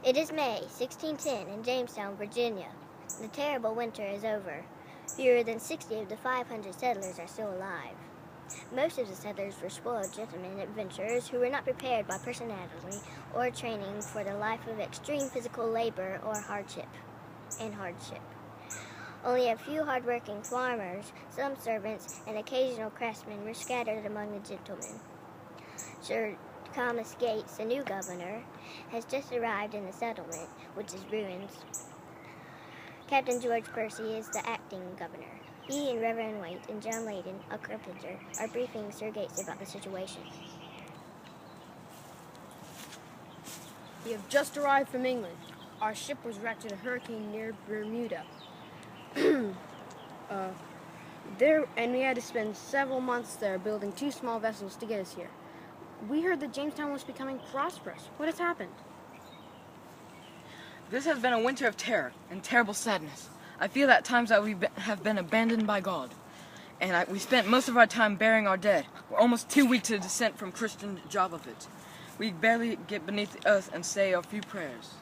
It is May 1610 in Jamestown, Virginia. The terrible winter is over. Fewer than 60 of the 500 settlers are still alive. Most of the settlers were spoiled gentlemen and adventurers who were not prepared by personality or training for the life of extreme physical labor or hardship. Only a few hard-working farmers, some servants, and occasional craftsmen were scattered among the gentlemen. Sir Thomas Gates, the new governor, has just arrived in the settlement, which is ruins. Captain George Percy is the acting governor. He and Reverend Waite and John Layden, a carpenter, are briefing Sir Gates about the situation. We have just arrived from England. Our ship was wrecked in a hurricane near Bermuda. And we had to spend several months there building 2 small vessels to get us here. We heard that Jamestown was becoming prosperous. What has happened? This has been a winter of terror and terrible sadness. I feel at times that we have been abandoned by God. And we spent most of our time burying our dead. We're almost too weak to dissent from Christian job of it. We barely get beneath the earth and say a few prayers.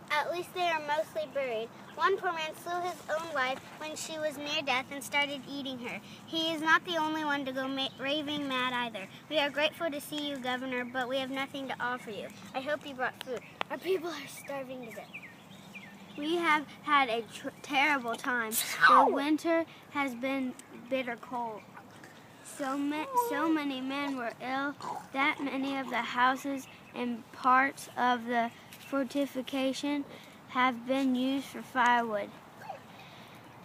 At least they are mostly buried. One poor man slew his own wife when she was near death and started eating her. He is not the only one to go raving mad either. We are grateful to see you, Governor, but we have nothing to offer you. I hope you brought food. Our people are starving to death. We have had a terrible time. The winter has been bitter cold. So many men were ill that many of the houses and parts of the fortification have been used for firewood.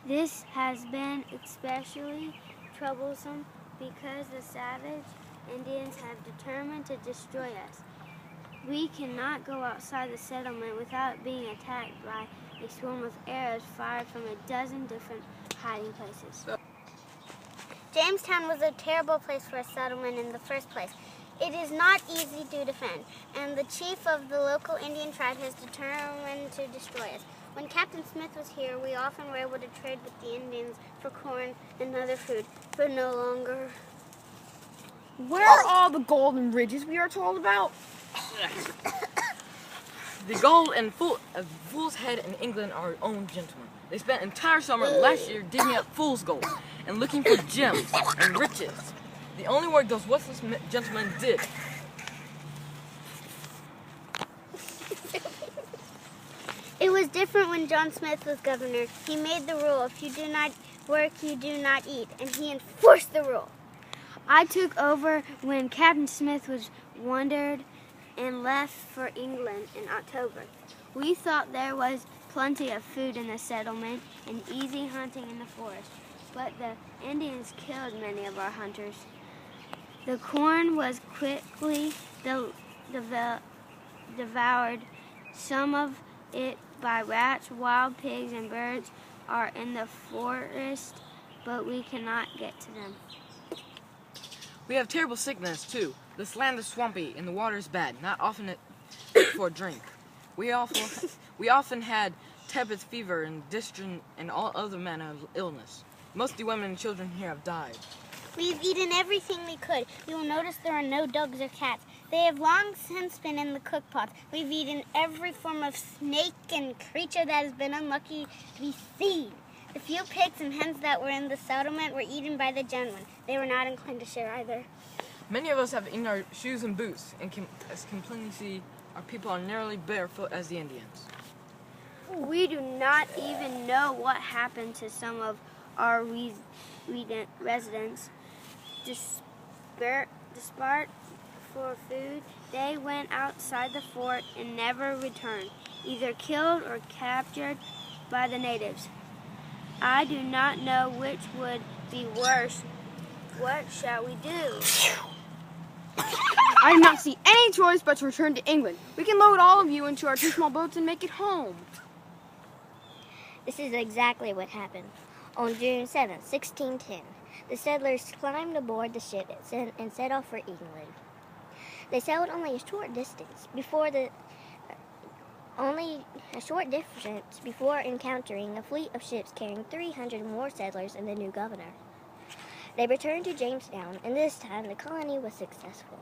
This has been especially troublesome because the savage Indians have determined to destroy us. We cannot go outside the settlement without being attacked by a swarm of arrows fired from a dozen different hiding places. Jamestown was a terrible place for a settlement in the first place. It is not easy to defend, and the chief of the local Indian tribe has determined to destroy us. When Captain Smith was here, we often were able to trade with the Indians for corn and other food, but no longer. Where are all the golden ridges we are told about? The gold and Fool's Head in England are our own gentlemen. They spent entire summer last year digging up fool's gold and looking for gems and riches. The only work those worthless gentlemen did. It was different when John Smith was governor. He made the rule, if you do not work, you do not eat, and he enforced the rule. I took over when Captain Smith was wandered and left for England in October. We thought there was plenty of food in the settlement and easy hunting in the forest, but the Indians killed many of our hunters. The corn was quickly devoured, some of it by rats. Wild pigs and birds are in the forest, but we cannot get to them. We have terrible sickness too. This land is swampy and the water is bad, not often for drink. We often had tepid fever and dysentery and all other manner of illness. Most of the women and children here have died. We've eaten everything we could. You will notice there are no dogs or cats. They have long since been in the cook pots. We've eaten every form of snake and creature that has been unlucky to be seen. The few pigs and hens that were in the settlement were eaten by the gentlemen. They were not inclined to share either. Many of us have eaten our shoes and boots, and as can plainly see, our people are nearly barefoot as the Indians. We do not even know what happened to some of our residents. Despite for food, they went outside the fort and never returned, either killed or captured by the natives. I do not know which would be worse. What shall we do? I do not see any choice but to return to England. We can load all of you into our 2 small boats and make it home. This is exactly what happened. On June 7, 1610, the settlers climbed aboard the ship and set off for England. They sailed only a short distance before encountering a fleet of ships carrying 300 more settlers and the new governor. They returned to Jamestown, and this time the colony was successful.